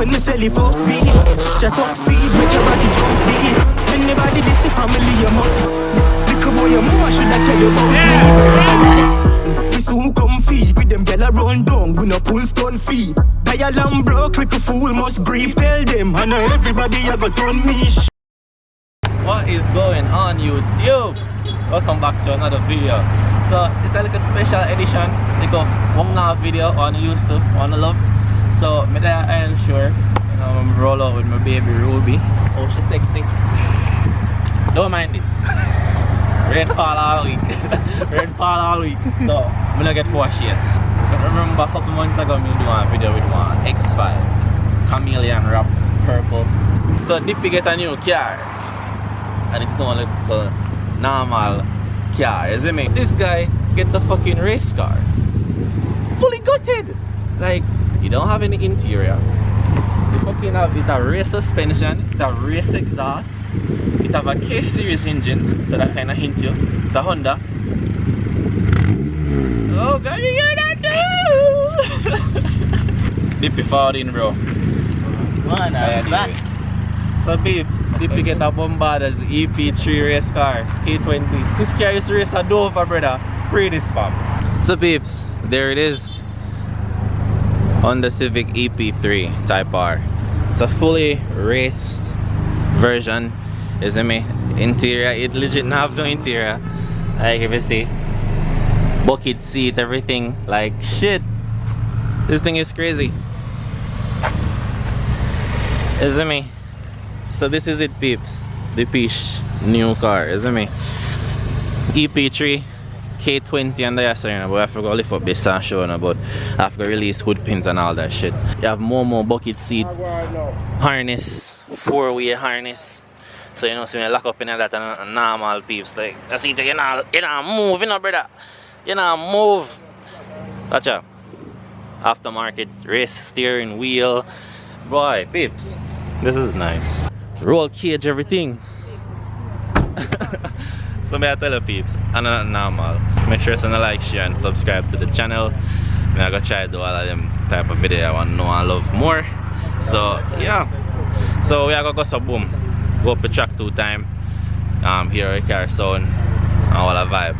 when me sell it for peace. Just succeed, make your body jump beat. Anybody this is family, you must. Little boy, your mama should I tell you about you. This who come feed with them gyal run down, we no pull stone feet. Tie alarm broke, little fool must breathe. Tell them, I know everybody have a turn me. What is going on YouTube? Welcome back to another video. So it's like a special edition. Like a one-hour video on used to, on love. So me there I am sure. You know, I'm roll out with my baby Ruby. Oh, she's sexy. Don't mind this. Rainfall all week. Rainfall all week. So I'm gonna get washed yet. If I remember a couple months ago me do a video with one X5 chameleon wrapped purple. So Dippy get a new car. And it's not a normal car, you see me? This guy gets a fucking race car. Fully gutted! Like, you don't have any interior. You fucking have it a race suspension, it a race exhaust, it have a K-series engine, so that kind of hint you. It's a Honda. Oh god, you hear that too! Dippy forward in, bro. Man, I'm back. So peeps, Dippy get a Boulevard's EP3 race car, K20. This car used to race a Dover, brother. Free this fam. So peeps, there it is. On the Civic EP3 Type R. It's a fully raced version. You see me? Interior, it legit not have no interior. Like if you see. Bucket seat, everything. Like shit. This thing is crazy. You see me? So this is it peeps, the Pish new car, isn't me? EP3, K20 and the answer, but I forgot to lift up this and show about I have to release hood pins and all that shit. You have more bucket seat, harness, 4-way harness. So you know, so when you lock up in that and normal peeps, like I see you not move, you know brother. You not move. Gotcha. Aftermarket race steering wheel. Boy, peeps. This is nice. Roll cage, everything. So may I tell you peeps, I'm not normal. Make sure to like, share and subscribe to the channel. I'm gonna try to do all of them type of video I want to know and love more. So yeah. So we are gonna go so boom. Go up the track 2 times. Hear a car sound and all a vibe.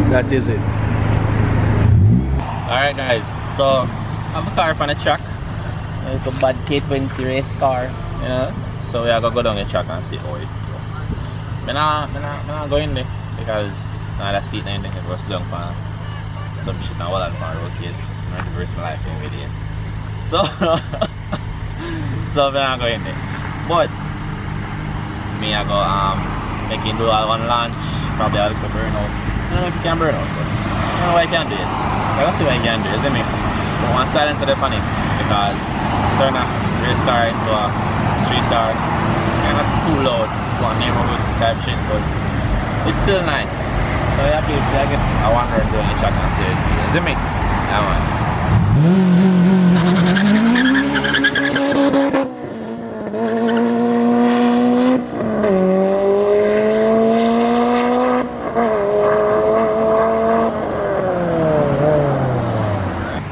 That is it. Alright guys, so I have a car on the track. It's a bad K20 race car, you know. So we are gonna go down the track and see how it goes. I'm not going there because the seat and everything was long for some shit and all that for road kid. I'm going to reverse my life in video. So so I'm not going there. But me I go making do one launch, probably I'll go burn out. I don't know if you can burn out, but I don't know why I can't do it. I don't see what I can do, isn't it? But one silence of the panic because turn a race car into a street car. And not too loud, one neighborhood type shit, but it's still nice. So yeah, please, I get a wander doing the track and see it feels, isn't it? Yeah man.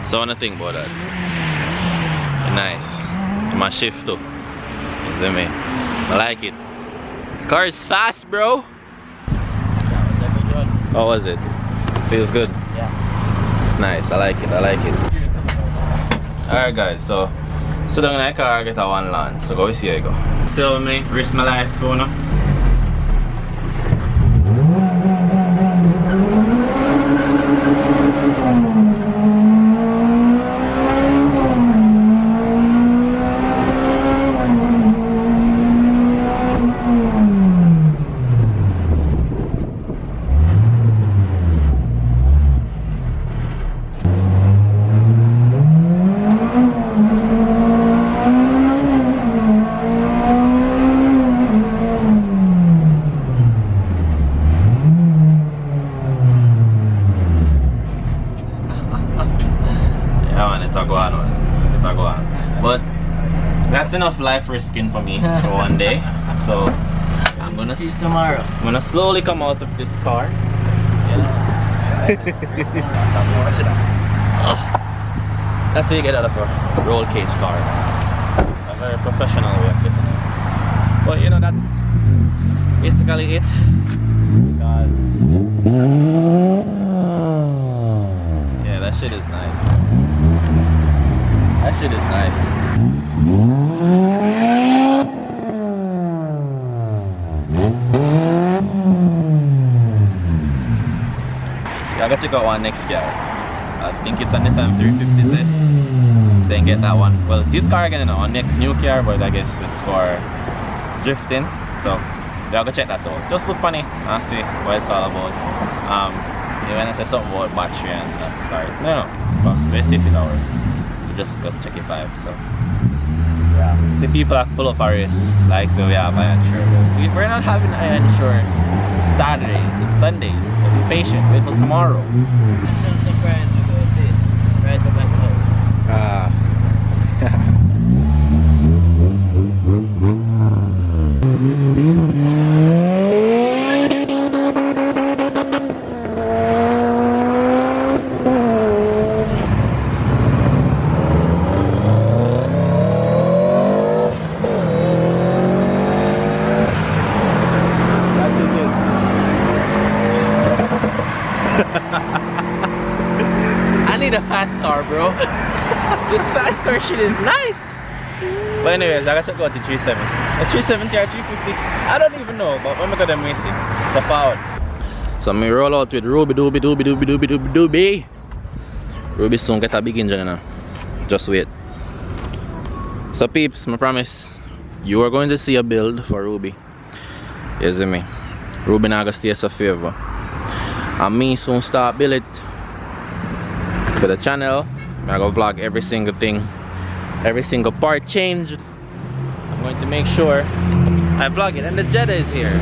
So what do you think about that? Nice. My shift too. You see me? I like it. The car is fast, bro. That was a good run. How was it? Feels good. Yeah. It's nice. I like it. I like it. Alright guys, so sit down in the car, get a one land. So go see how you go. So me, risk my life, you know. But that's enough life risking for me for one day. So I'm gonna see you tomorrow. I'm gonna slowly come out of this car. That's how you get out of a roll cage car. A very professional way of getting it. But you know, that's basically it. Because yeah, that shit is nice. That shit is nice. Yeah, I gotta check out one next car. I think it's a Nissan 350 set. I'm saying get that one. Well, his car again, you know, our next new car, but I guess it's for drifting. So yeah, I'll go check that out. Just look funny and see what it's all about. Even if it's something about battery and that start. No, but very safe it out. Just go check your vibe. So yeah, see people that pull up a race like so we have iron sure. We're not having iron sure Saturdays, it's Sundays, so be patient, wait till tomorrow. So surprised we go see it right up at the house. I need a fast car, bro. This fast car shit is nice. But anyways, I gotta check out the 370. A 370 or 350, I don't even know, but when I got them missing, it's a power. So me roll out with Ruby doobie. Ruby soon get a big engine now. Just wait. So peeps, I promise you are going to see a build for Ruby. You see me? Ruby now gonna stay as a favor. And me soon start build it for the channel. I'm gonna vlog every single thing, every single part changed. I'm going to make sure I vlog it. And the Jetta is here.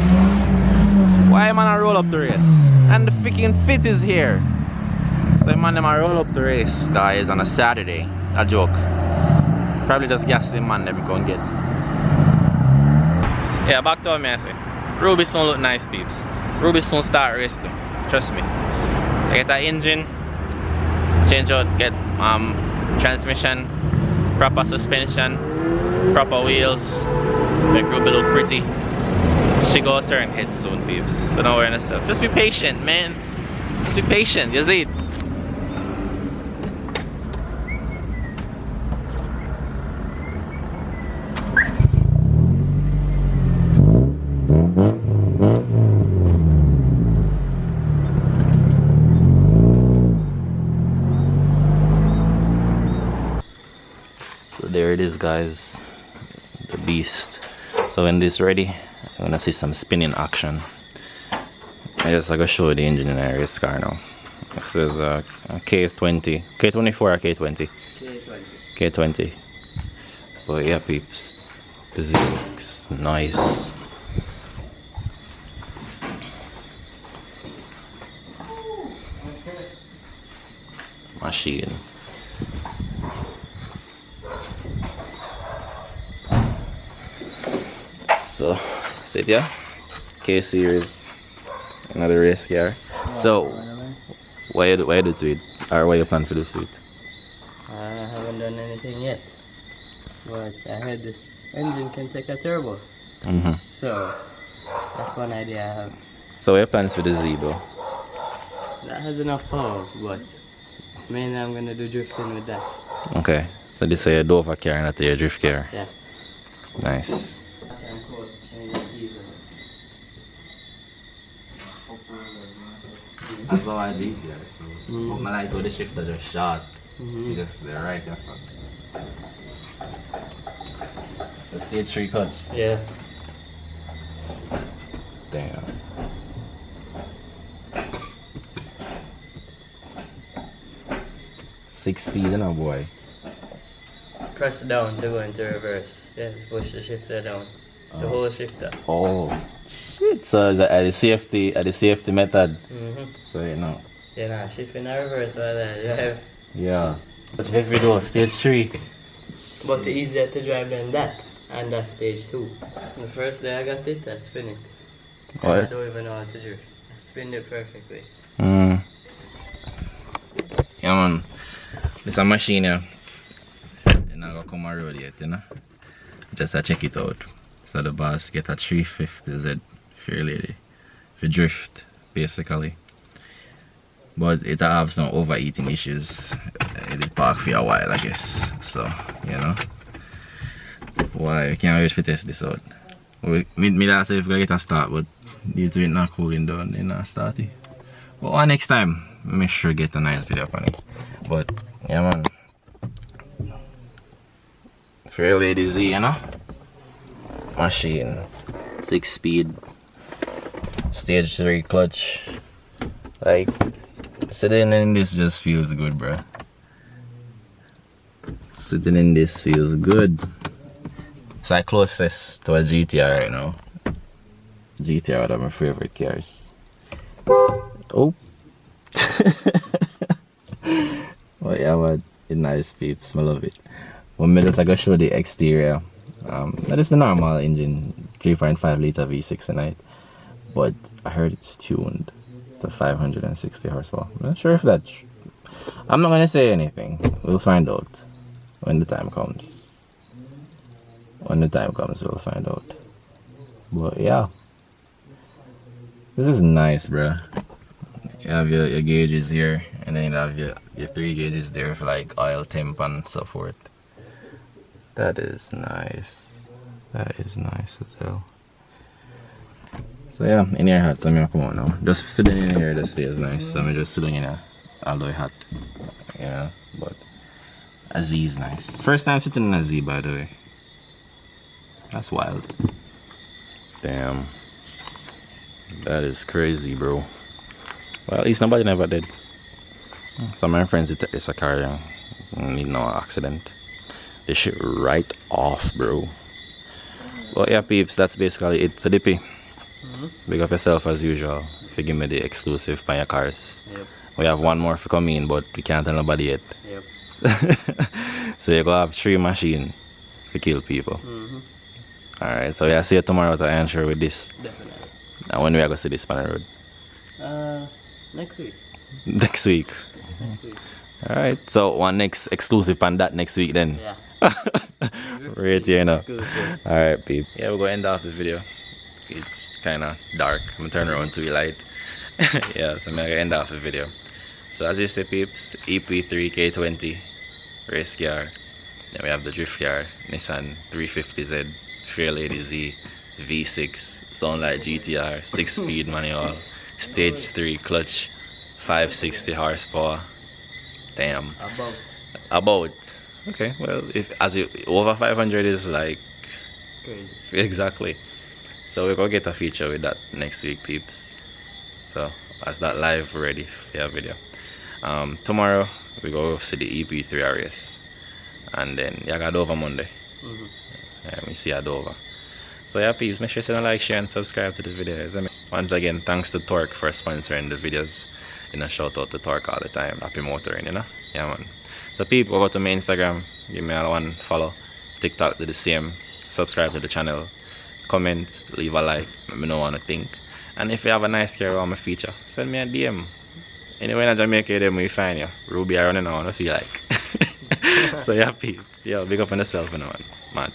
Why am I not roll up the race? And the freaking Fit is here. So I'm gonna roll up the race, guys, on a Saturday. A joke. Probably just gas the man them go and get. Yeah, back to what I say. Ruby soon look nice, peeps. Ruby soon start racing. Trust me. I get that engine, change out, get transmission, proper suspension, proper wheels, make Ruby look pretty. She go turn head soon, peeps. So don't worry yourself. Just be patient, man. Just be patient. You see it. There it is, guys, the beast. So when this is ready, I'm gonna see some spinning action. I just gotta show you the engine in a race car now. This is a K20, K24 or K20? K20. But yeah, peeps, this is nice. Machine. So, sit here, K series, another race car. So, why you do to it, or why you plan to do to it? I haven't done anything yet, but I heard this engine can take a turbo. So, that's one idea I have. So, what are your plans for the Z, though? That has enough power, but Mainly I'm gonna do drifting with that. Okay. So this is your Dover car, not your drift car. Yeah. Nice. I'm cold, change the seasons. That's how I do it, so I like how the shifter just short. You just the right or something. So stage 3 cut. Yeah. Damn. Six speed, you know, boy. Press down to go into reverse. Yeah, push the shifter down. The whole shifter. Oh shit! So is that the safety method? So you know. Yeah, nah, shift in a reverse while I drive. Yeah. But heavy though, stage 3. But easier to drive than that. And that's stage 2. The first day I got it, I spin it. What? I don't even know how to drift. I spin it perfectly. Yeah man. This a machine here. You're not gonna come on road yet, you know. Just to check it out. So the boss get a 350Z for your lady. For drift, basically. But it have some overheating issues. It did park for a while, I guess. So, you know. Why? We can't wait to test this out. Me that say if we get a start, but due to it not cooling down, they not start it. But one next time, make sure get a nice video on it. But, yeah man. For your lady Z, you know. Machine. 6 speed. Stage 3 clutch. Like, sitting in this just feels good, bro. Sitting in this feels good. It's like closest to a GTR right now. GTR are one of my favorite cars. Oh. But yeah, but it's nice, peeps. I love it. 1 minute I go show the exterior. That is the normal engine, 3.5 liter V6 tonight. But I heard it's tuned to 560 horsepower. I'm not sure if that's. I'm not gonna say anything. We'll find out when the time comes. When the time comes, we'll find out. But yeah, this is nice, bro. You have your gauges here, and then you have your 3 gauges there for like oil, temp, and so forth. That is nice. That is nice as hell. So yeah, in here hot, so I'm gonna come out now. Just sitting in here, this feels nice. So I'm just sitting in here, although it's hot. Yeah, but a Z is nice. First time sitting in a Z, by the way. That's wild. Damn. That is crazy, bro. Well, at least nobody never did. Some of my friends, it's a car, need no accident. They shit right off, bro. Well, yeah, peeps, that's basically it. So, DP, big up yourself as usual. If you give me the exclusive by your cars. Yep. We have one more to come in, but we can't tell nobody yet. Yep. So, you're going to have 3 machines to kill people. Alright, so yeah, see you tomorrow at the answer with this. Definitely. And when we are going to see this on the road? Next week. Next week. Next week. Alright, so one next exclusive on that next week then. Yeah. Right here now. Exclusive. Alright, peep. Yeah, we're going to end off this video. It's kind of dark. I'm going to turn around to the light. Yeah, so I'm going to end off the video. So as you see, peeps, EP3 K20 race car. Then we have the drift car, Nissan 350Z, Fairlady Z, V6, sound like GTR, 6-speed manual, stage 3 clutch, 560 horsepower. Damn. About. Okay, well, if as it over 500 is like Crazy. Exactly. So we're gonna get a feature with that next week, peeps. So as that live ready for your video. Tomorrow we go see the EP3 race, and then you got Dover Monday. We see you Dover. So yeah, peeps, make sure you like, share, and subscribe to the videos. Once again, thanks to TORC for sponsoring the videos. You know, shout out to TORC all the time. Happy motoring, you know? Yeah, man. So people, go to my Instagram, give me a one follow. TikTok do the same. Subscribe to the channel. Comment, leave a like, let me know what you think. And if you have a nice car on my feature, send me a DM. Anywhere in Jamaica, then we find you. Ruby, I running on if you like. So yeah, peeps. Yeah, big up on yourself, you know, man.